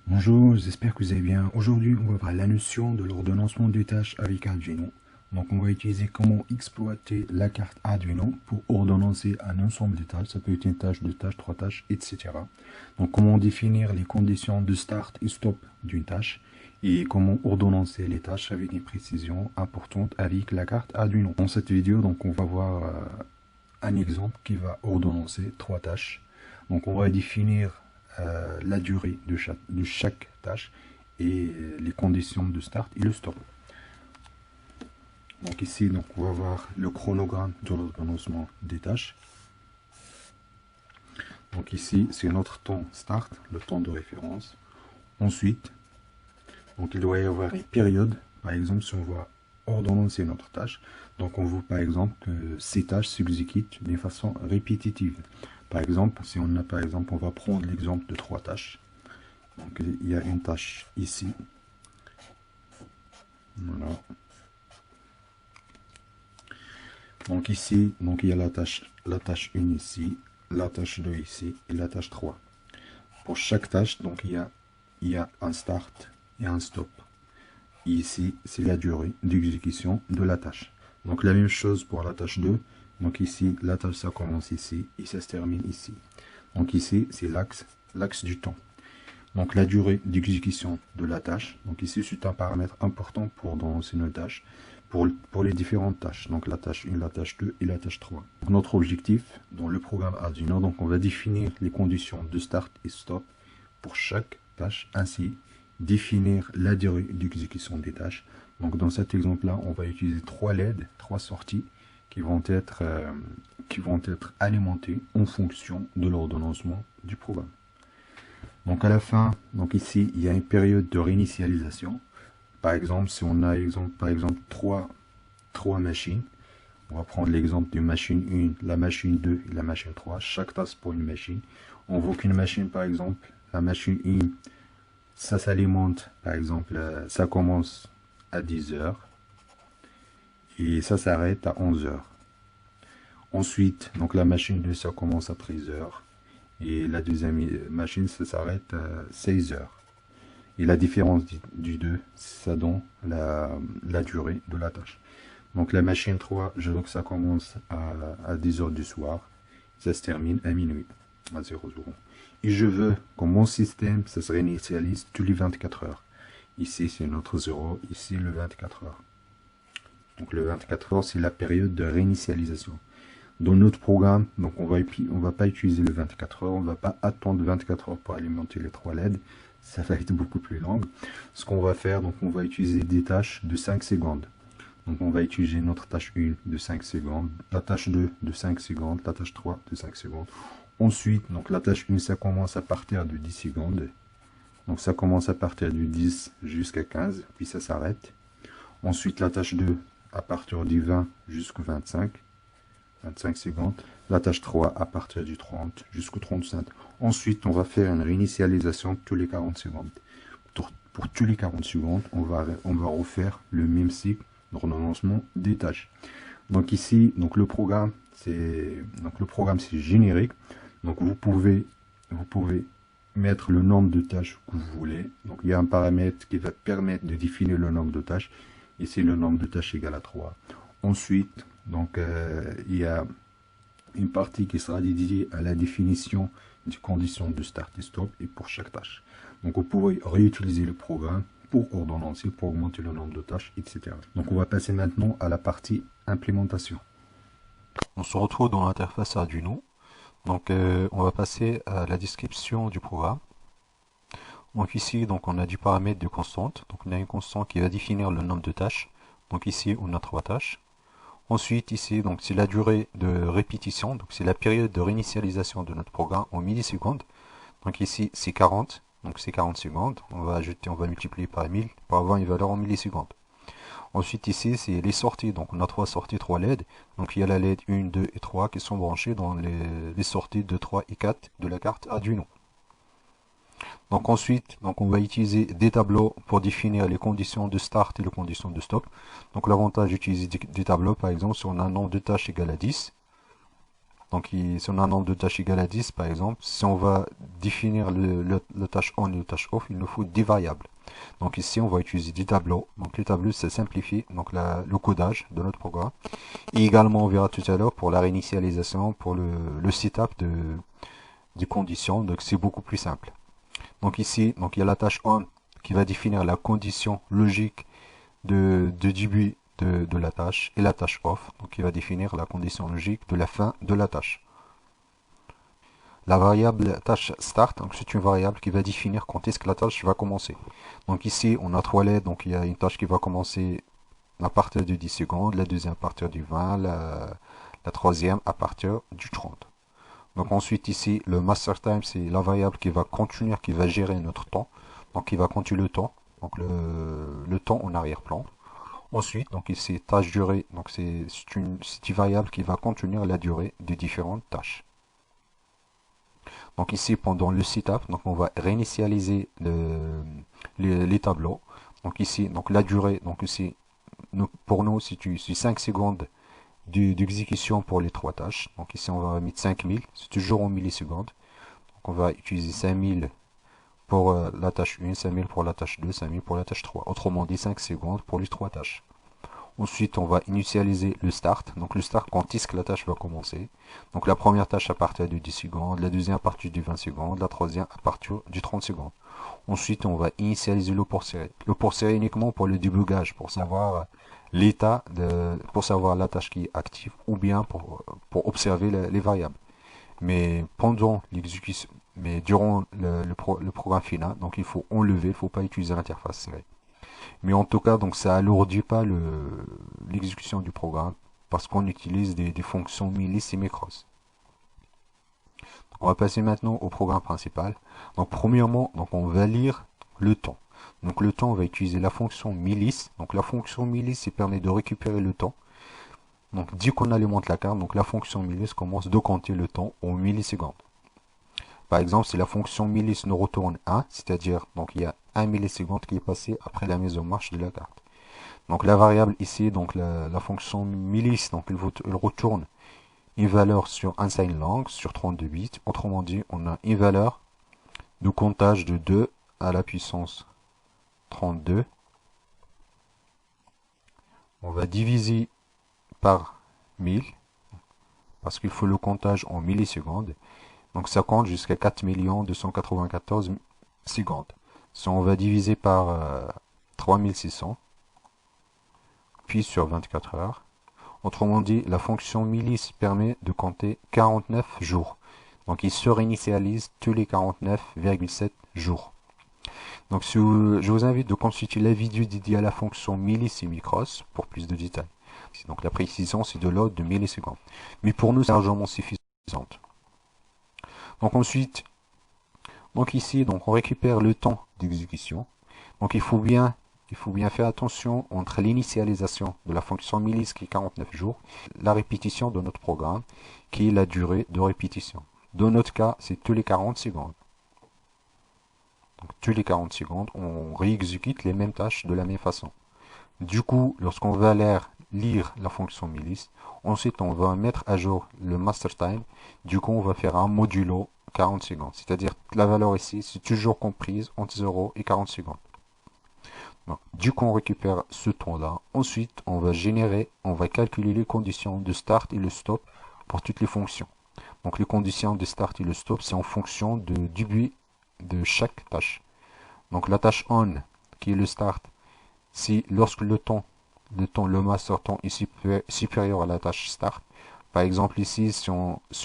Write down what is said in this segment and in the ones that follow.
Bonjour, j'espère que vous allez bien. Aujourd'hui, on va voir la notion de l'ordonnancement des tâches avec Arduino. Donc, on va utiliser comment exploiter la carte Arduino pour ordonnancer un ensemble de tâches. Ça peut être une tâche, deux tâches, trois tâches, etc. Donc, comment définir les conditions de start et stop d'une tâche et comment ordonnancer les tâches avec une précision importante avec la carte Arduino. Dans cette vidéo, donc, on va voir un exemple qui va ordonnancer trois tâches. Donc, on va définir la durée de chaque tâche et les conditions de start et le stop. Donc ici, donc, on va voir le chronogramme de l'ordonnancement des tâches. Donc ici, c'est notre temps start, le temps de référence. Ensuite, donc il doit y avoir une période. Par exemple, si on va ordonnancer notre tâche, donc on veut par exemple que ces tâches s'exécutent de façon répétitive. Par exemple, si on a par exemple, on va prendre l'exemple de trois tâches. Donc il y a une tâche ici. Voilà. Donc ici, donc il y a la tâche 1 ici, la tâche 2 ici et la tâche 3. Pour chaque tâche, donc il y a un start et un stop. Et ici, c'est la durée d'exécution de la tâche. Donc la même chose pour la tâche 2. Donc ici, la tâche ça commence ici et ça se termine ici. Donc ici, c'est l'axe du temps. Donc la durée d'exécution de la tâche. Donc ici, c'est un paramètre important pour dans une tâche, pour les différentes tâches. Donc la tâche 1, la tâche 2 et la tâche 3. Donc, notre objectif dans le programme Arduino, donc on va définir les conditions de start et stop pour chaque tâche, ainsi définir la durée d'exécution des tâches. Donc dans cet exemple-là, on va utiliser trois LED, trois sorties qui vont être alimentées en fonction de l'ordonnancement du programme. Donc à la fin, donc ici, il y a une période de réinitialisation. Par exemple, si on a trois machines, on va prendre l'exemple d'une machine 1, la machine 2 et la machine 3, chaque tasse pour une machine. On veut qu'une machine, par exemple, la machine 1, ça s'alimente, par exemple, ça commence à 10 heures et ça s'arrête à 11 heures. Ensuite, donc la machine 2, ça commence à 13 heures. Et la deuxième machine, ça s'arrête à 16 heures. Et la différence du 2, ça donne la durée de la tâche. Donc la machine 3, je veux que ça commence à 10 heures du soir. Ça se termine à minuit, à 00. Et je veux que mon système, ça se réinitialise tous les 24 heures. Ici, c'est notre 0. Ici, le 24 heures. Donc le 24 heures, c'est la période de réinitialisation. Dans notre programme, donc on va pas utiliser le 24 heures, on va pas attendre 24 heures pour alimenter les trois LED, ça va être beaucoup plus long. Ce qu'on va faire, donc on va utiliser des tâches de 5 secondes. Donc on va utiliser notre tâche 1 de 5 secondes, la tâche 2 de 5 secondes, la tâche 3 de 5 secondes. Ensuite, donc la tâche 1, ça commence à partir de 10 secondes. Donc ça commence à partir du 10 jusqu'à 15, puis ça s'arrête. Ensuite, la tâche 2 à partir du 20 jusqu'au 25 secondes. La tâche 3 à partir du 30 jusqu'au 35. Ensuite, on va faire une réinitialisation tous les 40 secondes. Pour tous les 40 secondes, on va refaire le même cycle d'ordonnancement des tâches. Donc ici, donc le programme c'est générique. Donc vous pouvez mettre le nombre de tâches que vous voulez. Donc il y a un paramètre qui va permettre de définir le nombre de tâches. Ici, le nombre de tâches égale à 3. Ensuite, donc il y a une partie qui sera dédiée à la définition des conditions de start et stop et pour chaque tâche. Donc vous pouvez réutiliser le programme pour ordonnancer, pour augmenter le nombre de tâches, etc. Donc on va passer maintenant à la partie implémentation. On se retrouve dans l'interface Arduino. Donc on va passer à la description du programme. Donc ici, donc on a du paramètre de constante. Donc on a une constante qui va définir le nombre de tâches. Donc ici, on a 3 tâches. Ensuite, ici, donc c'est la durée de répétition. Donc c'est la période de réinitialisation de notre programme en millisecondes. Donc ici, c'est 40. Donc c'est 40 secondes. On va multiplier par 1000 pour avoir une valeur en millisecondes. Ensuite, ici, c'est les sorties. Donc on a 3 sorties, 3 LED. Donc il y a la LED 1, 2 et 3 qui sont branchées dans les sorties 2, 3 et 4 de la carte Arduino. Donc ensuite, donc on va utiliser des tableaux pour définir les conditions de start et les conditions de stop. Donc l'avantage d'utiliser des tableaux, par exemple, si on a un nombre de tâches égal à 10. Donc si on a un nombre de tâches égal à 10, par exemple, si on va définir le tâche on et le tâche off, il nous faut des variables. Donc ici, on va utiliser des tableaux. Donc les tableaux, ça simplifie donc le codage de notre programme. Et également, on verra tout à l'heure pour la réinitialisation, pour le setup des conditions. Donc c'est beaucoup plus simple. Donc ici, donc il y a la tâche on qui va définir la condition logique de début de la tâche, et la tâche off, donc qui va définir la condition logique de la fin de la tâche. La variable tâche start, donc c'est une variable qui va définir quand est-ce que la tâche va commencer. Donc ici, on a 3 LED, donc il y a une tâche qui va commencer à partir de 10 secondes, la deuxième à partir du 20, la troisième à partir du 30. Donc ensuite ici, le master time, c'est la variable qui va contenir, qui va gérer notre temps, donc qui va compter le temps, donc le temps en arrière-plan. Ensuite, donc ici, tâche durée, donc c'est une variable qui va contenir la durée de différentes tâches. Donc ici, pendant le setup, donc on va réinitialiser les tableaux. Donc ici, donc la durée, donc ici, pour nous, c'est 5 secondes d'exécution pour les 3 tâches. Donc ici, on va mettre 5000, c'est toujours en millisecondes. Donc on va utiliser 5000 pour la tâche 1, 5000 pour la tâche 2, 5000 pour la tâche 3. Autrement dit, 5 secondes pour les 3 tâches. Ensuite, on va initialiser le start. Donc le start, quand est-ce que la tâche va commencer. Donc la première tâche à partir de 10 secondes, la deuxième à partir de 20 secondes, la troisième à partir de 30 secondes. Ensuite, on va initialiser le port serré. Le port serré uniquement pour le débugage, pour savoir l'état, pour savoir la tâche qui est active, ou bien pour observer les variables. Mais pendant l'exécution, mais durant le programme final, donc il faut enlever, il ne faut pas utiliser l'interface serrée. Mais en tout cas, donc ça alourdit pas l'exécution du programme parce qu'on utilise des fonctions milice et macros. On va passer maintenant au programme principal. Donc premièrement, donc on va lire le temps. Donc le temps, on va utiliser la fonction milice. Donc la fonction milice, ça permet de récupérer le temps. Donc dès qu'on alimente la carte, donc la fonction milice commence de compter le temps en millisecondes. Par exemple, si la fonction milice nous retourne 1, c'est-à-dire donc il y a 1 milliseconde qui est passé après la mise en marche de la carte. Donc la variable ici, donc la fonction milice, donc elle retourne une valeur sur unsigned long, sur 32 bits. Autrement dit, on a une valeur de comptage de 2 à la puissance 32. On va diviser par 1000, parce qu'il faut le comptage en millisecondes. Donc ça compte jusqu'à 4 294 secondes. Si on va diviser par 3600, puis sur 24 heures. Autrement dit, la fonction milice permet de compter 49 jours. Donc il se réinitialise tous les 49,7 jours. Donc je vous invite de consulter la vidéo dédiée à la fonction milice et macros pour plus de détails. Donc la précision c'est de l'ordre de millisecondes. Mais pour nous c'est largement suffisante. Donc ensuite, donc ici, donc on récupère le temps d'exécution. Donc il faut bien faire attention entre l'initialisation de la fonction milice qui est 49 jours, la répétition de notre programme qui est la durée de répétition. Dans notre cas, c'est tous les 40 secondes. Donc tous les 40 secondes, on réexécute les mêmes tâches de la même façon. Du coup, lorsqu'on va lire la fonction milice, ensuite on va mettre à jour le master time. Du coup, on va faire un modulo 40 secondes. C'est-à-dire que la valeur ici, c'est toujours comprise entre 0 et 40 secondes. Donc, du coup, on récupère ce temps-là. Ensuite, on va calculer les conditions de start et le stop pour toutes les fonctions. Donc, les conditions de start et le stop, c'est en fonction du début de chaque tâche. Donc, la tâche on, qui est le start, si lorsque le master temps est supérieur à la tâche start. Par exemple ici, si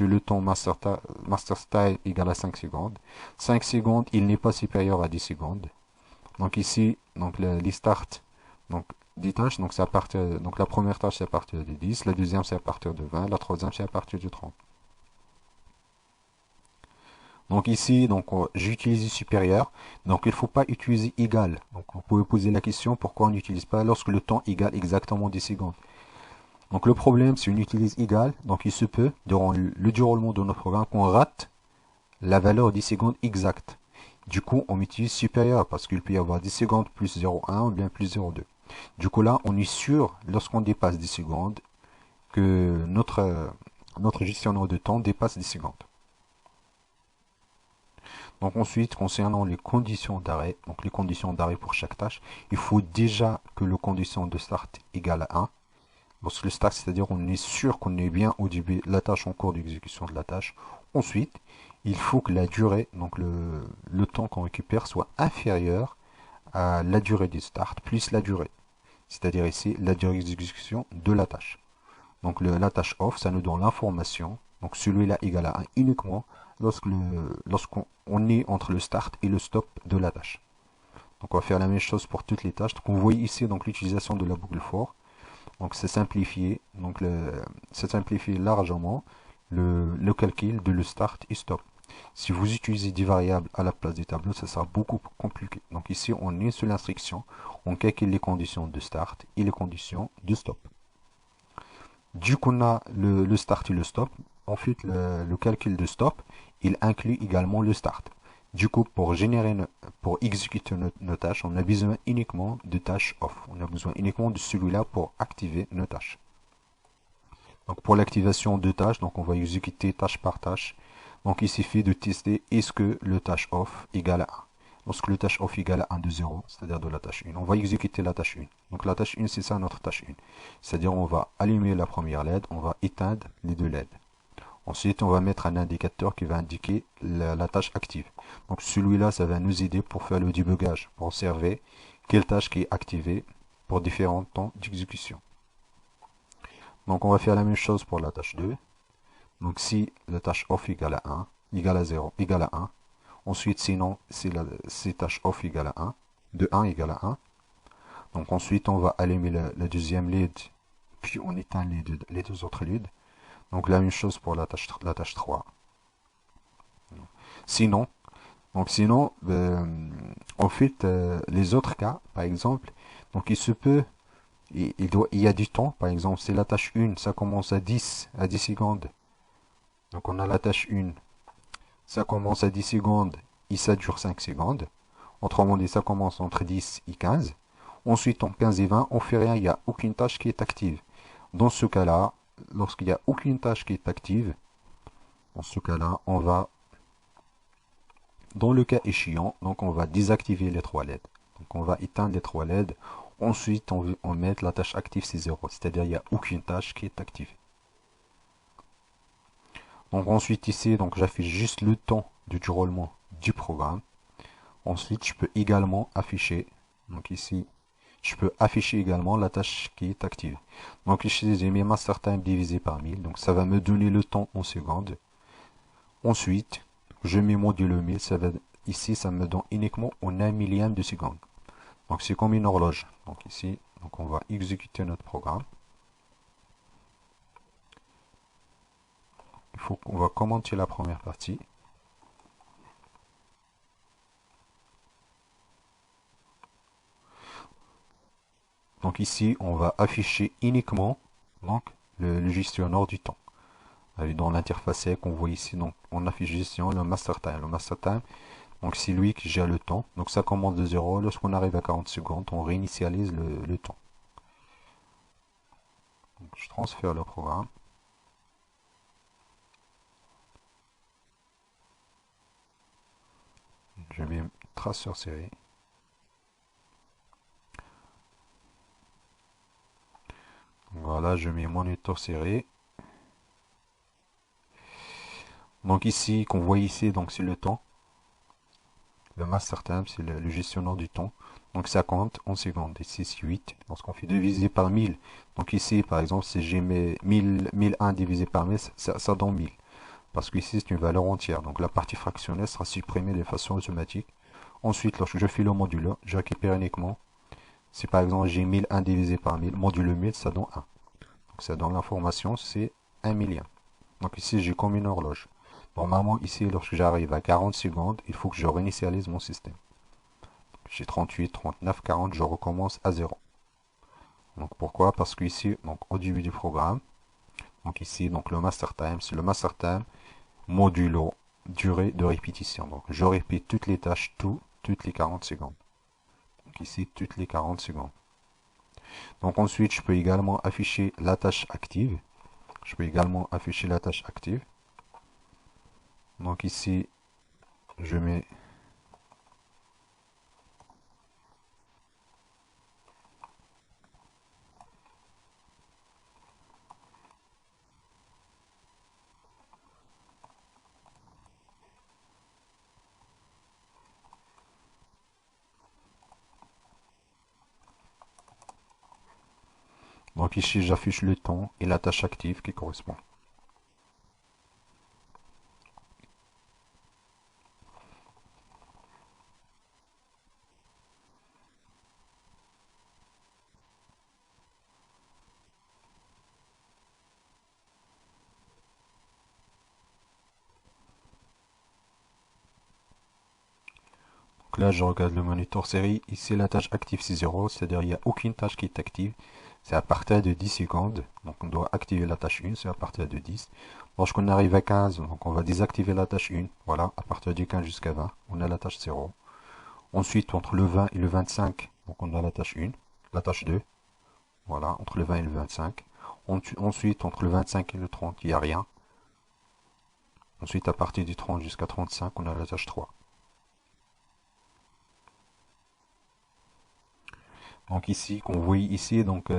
le temps master style égale à 5 secondes, 5 secondes, il n'est pas supérieur à 10 secondes. Donc ici, donc les starts, donc 10 tâches, donc la première tâche c'est à partir de 10, la deuxième c'est à partir de 20, la troisième c'est à partir de 30. Donc ici, donc j'utilise supérieur. Donc il ne faut pas utiliser égal. Donc vous pouvez poser la question pourquoi on n'utilise pas lorsque le temps égale exactement 10 secondes. Donc le problème, si on utilise égal, donc il se peut, durant le déroulement de notre programme, qu'on rate la valeur 10 secondes exacte. Du coup, on utilise supérieur parce qu'il peut y avoir 10 secondes plus 0,1 ou bien plus 0,2. Du coup là, on est sûr, lorsqu'on dépasse 10 secondes, que notre gestionnaire de temps dépasse 10 secondes. Donc ensuite, concernant les conditions d'arrêt, donc les conditions d'arrêt pour chaque tâche, il faut déjà que le condition de start égale à 1. Lorsque le start, c'est-à-dire on est sûr qu'on est bien au début de la tâche en cours d'exécution de la tâche. Ensuite, il faut que la durée, donc le temps qu'on récupère, soit inférieur à la durée du start plus la durée. C'est-à-dire ici la durée d'exécution de la tâche. Donc la tâche off, ça nous donne l'information. Donc celui-là égale à 1 uniquement lorsqu'on est entre le start et le stop de la tâche. Donc on va faire la même chose pour toutes les tâches. Donc vous voyez ici donc l'utilisation de la boucle for. Donc c'est simplifié. Donc c'est simplifié largement le calcul de le start et stop. Si vous utilisez des variables à la place des tableaux, ça sera beaucoup plus compliqué. Donc ici, on est sur l'instruction, on calcule les conditions de start et les conditions de stop. Dès qu'on a le start et le stop, ensuite le calcul de stop, il inclut également le start. Du coup, pour exécuter nos tâches, on a besoin uniquement de tâches off. On a besoin uniquement de celui-là pour activer nos tâches. Donc pour l'activation de tâches, donc on va exécuter tâche par tâche. Donc il suffit de tester est-ce que le tâche off égale à 1. Lorsque le tâche off égale à 1 de 0, c'est-à-dire de la tâche 1, on va exécuter la tâche 1. Donc la tâche 1, c'est ça notre tâche 1. C'est-à-dire on va allumer la première LED, on va éteindre les deux LED. Ensuite, on va mettre un indicateur qui va indiquer la tâche active. Donc celui-là, ça va nous aider pour faire le débugage, pour observer quelle tâche qui est activée pour différents temps d'exécution. Donc on va faire la même chose pour la tâche 2. Donc si la tâche off égale à 1, égale à 0, égale à 1. Ensuite, sinon, si tâche off égale à 1, de 1 égale à 1. Donc ensuite, on va allumer la deuxième LED, puis on éteint les deux autres LED. Donc la même chose pour la tâche 3. Sinon, en fait, les autres cas, par exemple, donc il se peut, il y a du temps, par exemple, c'est la tâche 1, ça commence à 10 secondes. Donc on a la tâche 1, ça commence à 10 secondes et ça dure 5 secondes. Autrement dit, ça commence entre 10 et 15. Ensuite, en 15 et 20, on fait rien, il n'y a aucune tâche qui est active. Dans ce cas-là, lorsqu'il n'y a aucune tâche qui est active, dans ce cas-là, on va, dans le cas échéant, donc on va désactiver les 3 LED. Donc on va éteindre les 3 LED. Ensuite, on met la tâche active, c'est 0. C'est-à-dire, il n'y a aucune tâche qui est active. Donc ensuite ici, donc j'affiche juste le temps du déroulement du programme. Ensuite, je peux également afficher, donc ici, je peux afficher également la tâche qui est active. Donc ici, j'ai mis master time divisé par 1000, donc ça va me donner le temps en secondes. Ensuite, je mets module 1000, ici, ça me donne uniquement en 1 millième de seconde. Donc c'est comme une horloge. Donc ici, donc on va exécuter notre programme. On va commenter la première partie. Donc ici, on va afficher uniquement donc, le gestionnaire du temps. Allez, dans l'interface qu'on voit ici, donc, on affiche gestion le master time. Le master time, donc c'est lui qui gère le temps. Donc ça commence de 0. Lorsqu'on arrive à 40 secondes, on réinitialise le temps. Donc, je transfère le programme. Je mets traceur série. Voilà, je mets moniteur serré. Donc ici, qu'on voit ici, donc c'est le temps. Le master time, c'est le gestionnaire du temps. Donc ça compte en secondes. Ici, c'est 8. Lorsqu'on fait diviser par 1000. Donc ici, par exemple, si j'ai mis 1001 divisé par 1000, ça donne 1000. Parce qu'ici, c'est une valeur entière. Donc la partie fractionnelle sera supprimée de façon automatique. Ensuite, lorsque je fais le modulo, je récupère uniquement. Si par exemple j'ai 1001 divisé par 1000, modulo 1000, ça donne 1. Donc ça donne l'information, c'est 1 millième. Donc ici, j'ai comme une horloge. Normalement, ici, lorsque j'arrive à 40 secondes, il faut que je réinitialise mon système. J'ai 38, 39, 40, je recommence à 0. Donc pourquoi? Parce que ici, donc au début du programme, donc ici, donc le master time, c'est le master time modulo durée de répétition. Donc je répète toutes les tâches, toutes les 40 secondes. Donc ici, toutes les 40 secondes. Donc ensuite, je peux également afficher la tâche active. Donc ici, je mets donc ici j'affiche le temps et la tâche active qui correspond. Donc là je regarde le moniteur série, ici la tâche active c'est 0, c'est-à-dire il n'y a aucune tâche qui est active. C'est à partir de 10 secondes, donc on doit activer la tâche 1, c'est à partir de 10. Lorsqu'on arrive à 15, donc on va désactiver la tâche 1, voilà, à partir du 15 jusqu'à 20, on a la tâche 0. Ensuite, entre le 20 et le 25, donc on a la tâche 1, la tâche 2, voilà, entre le 20 et le 25. Ensuite, entre le 25 et le 30, il n'y a rien. Ensuite, à partir du 30 jusqu'à 35, on a la tâche 3. Donc ici, qu'on voit ici, donc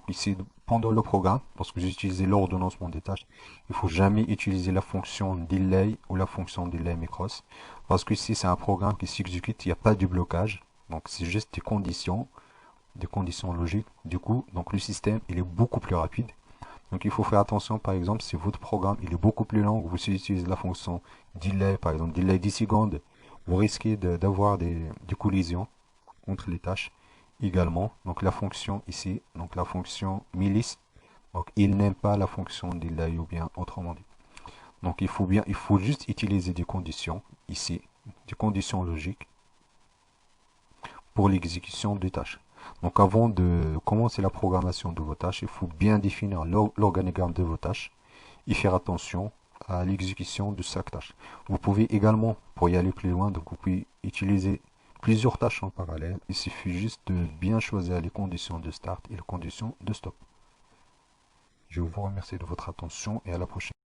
ici, pendant le programme, lorsque vous utilisez l'ordonnancement des tâches, il ne faut jamais utiliser la fonction delay ou la fonction delay macros, parce que ici c'est un programme qui s'exécute, il n'y a pas de blocage, donc c'est juste des conditions logiques. Du coup, donc le système il est beaucoup plus rapide. Donc il faut faire attention, par exemple, si votre programme il est beaucoup plus long, vous utilisez la fonction delay, par exemple delay 10 secondes, vous risquez d'avoir des collisions entre les tâches également. Donc la fonction ici, donc la fonction milice, donc il n'aime pas la fonction delay ou bien autrement dit. Donc il faut juste utiliser des conditions ici, des conditions logiques pour l'exécution des tâches. Donc avant de commencer la programmation de vos tâches, il faut bien définir l'organigramme de vos tâches et faire attention à l'exécution de chaque tâche. Vous pouvez également, pour y aller plus loin, donc vous pouvez utiliser plusieurs tâches en parallèle. Il suffit juste de bien choisir les conditions de start et les conditions de stop. Je vous remercie de votre attention et à la prochaine.